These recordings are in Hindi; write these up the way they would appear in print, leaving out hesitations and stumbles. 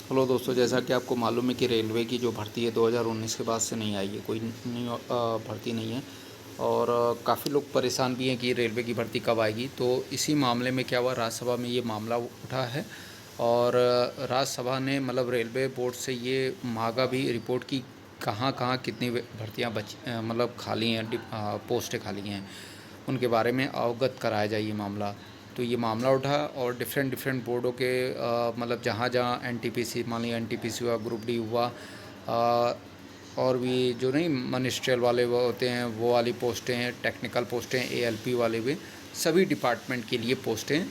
हेलो दोस्तों, जैसा कि आपको मालूम है कि रेलवे की जो भर्ती है 2019 के बाद से नहीं आई है, कोई नई भर्ती नहीं है। और काफ़ी लोग परेशान भी हैं कि रेलवे की भर्ती कब आएगी। तो इसी मामले में क्या हुआ, राज्यसभा में ये मामला उठा है और राज्यसभा ने मतलब रेलवे बोर्ड से ये मांगा भी रिपोर्ट की कहाँ कहाँ कितनी भर्तियाँ मतलब खाली हैं, पोस्टें खाली हैं, उनके बारे में अवगत कराया जाए ये मामला। तो ये मामला उठा और डिफरेंट डिफरेंट बोर्डों के मतलब जहाँ जहाँ एनटीपीसी, मान लीजिए एनटीपीसी हुआ, ग्रुप डी हुआ, और भी जो नहीं मिनिस्ट्रियल वाले वो होते हैं वो वाली पोस्टें हैं, टेक्निकल पोस्टें, एएलपी वाले भी, सभी डिपार्टमेंट के लिए पोस्टें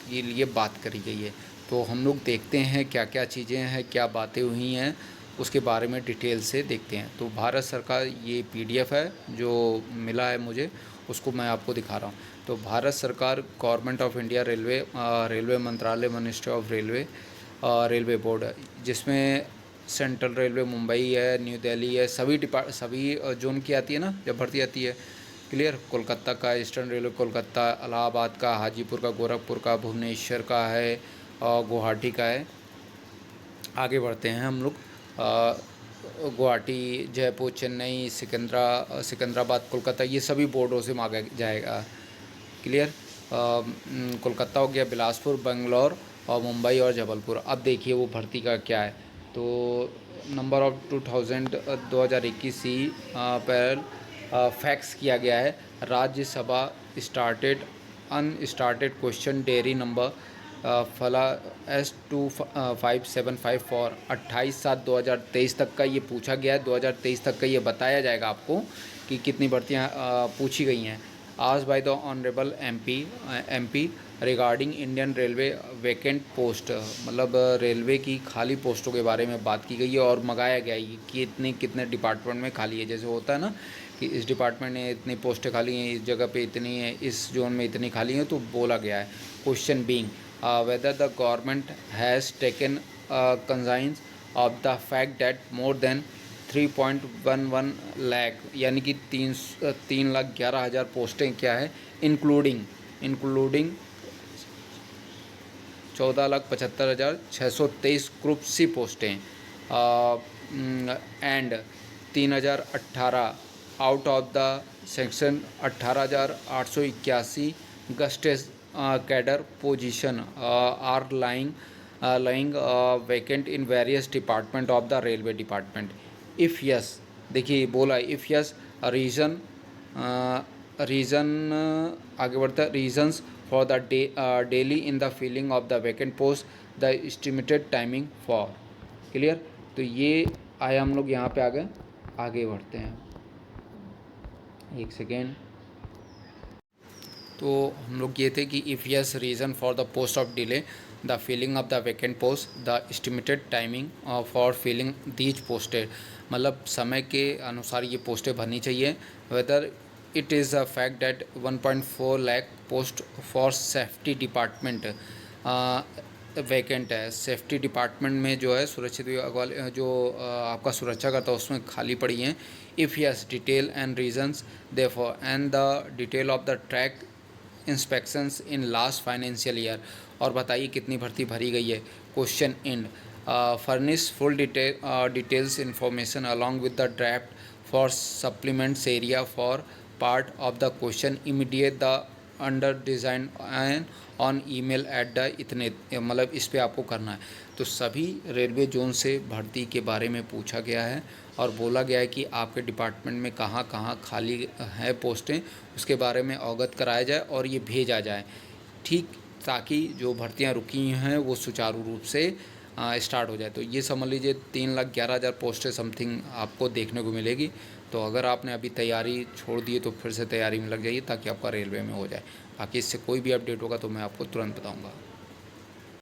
के लिए बात करी गई है। तो हम लोग देखते हैं क्या क्या चीज़ें हैं, क्या बातें हुई हैं, उसके बारे में डिटेल से देखते हैं। तो भारत सरकार, ये पीडीएफ है जो मिला है मुझे, उसको मैं आपको दिखा रहा हूँ। तो भारत सरकार, गवर्नमेंट ऑफ इंडिया, रेलवे मंत्रालय, ministry of railway, railway board, जिसमें सेंट्रल रेलवे मुंबई है, न्यू दिल्ली है, सभी जोन की आती है ना जब भर्ती आती है। क्लियर। कोलकाता का, ईस्टर्न रेलवे कोलकाता, इलाहाबाद का, हाजीपुर का, गोरखपुर का, भुवनेश्वर का है और गुवाहाटी का है। आगे बढ़ते हैं हम लोग। गुवाहाटी, जयपुर, चेन्नई, सिकंदराबाद, कोलकाता, ये सभी बोर्डों से मांगा जाएगा। क्लियर। कोलकाता हो गया, बिलासपुर, बेंगलोर और मुंबई और जबलपुर। अब देखिए वो भर्ती का क्या है। तो नंबर ऑफ 2021 सी पर फैक्स किया गया है। Rajya Sabha started unstarted question diary number फला S2575 फॉर 28/7/2023 तक का ये पूछा गया है। 2023 तक का ये बताया जाएगा आपको कि कितनी भर्तियाँ पूछी गई हैं। आज by the honourable MP regarding Indian railway vacant post, मतलब रेलवे की खाली पोस्टों के बारे में बात की गई है और मंगाया गया है कि इतने कितने डिपार्टमेंट में खाली है। जैसे होता है ना कि इस डिपार्टमेंट में इतनी पोस्टें खाली हैं, इस जगह पे इतनी है, इस जोन में इतनी खाली हैं, तो बोला गया है। Question being whether the government has taken cognizance of the fact that more than 3.11 lakh, यानी कि 3,11,000 पोस्टें क्या है, इंक्लूडिंग 14,75,623 ग्रुप सी पोस्टें and 3,018 out of the section 18,881 gazetted cadre position are lying vacant in various department of the railway department. If yes, देखिए बोला इफ़ यस, रीज़न आगे बढ़ता है, reasons for the delay in the filling of the vacant post, the estimated timing for. Clear. तो ये आए हम लोग यहाँ पे आ गए, आगे बढ़ते हैं, एक सेकेंड। तो हम लोग ये थे कि if yes, reason for the post of delay the filling of the vacant post, the estimated timing for filling these posted, मतलब समय के अनुसार ये पोस्टें भरनी चाहिए। Whether it is a fact that 1.4 lakh post for safety department vacant है। सेफ्टी डिपार्टमेंट में जो है सुरक्षित विभाग वाले जो आपका सुरक्षा करता है उसमें खाली पड़ी हैं। If yes, detail and reasons therefore and the detail of the track inspections in last financial year, और बताइए कितनी भर्ती भरी गई है। Question and furnish full details information along with the draft for supplements area for part of the question immediate the under design and on email at the इतने, मतलब इस पे आपको करना है। तो सभी रेलवे जोन से भर्ती के बारे में पूछा गया है और बोला गया है कि आपके डिपार्टमेंट में कहाँ कहाँ खाली है पोस्टें, उसके बारे में अवगत कराया जाए और ये भेजा जाए, ठीक, ताकि जो भर्तियां रुकी हैं वो सुचारू रूप से स्टार्ट हो जाए। तो ये समझ लीजिए 3,11,000 पोस्टें समथिंग आपको देखने को मिलेगी। तो अगर आपने अभी तैयारी छोड़ दी है तो फिर से तैयारी में लग जाइए ताकि आपका रेलवे में हो जाए। बाकी इससे कोई भी अपडेट होगा तो मैं आपको तुरंत बताऊँगा।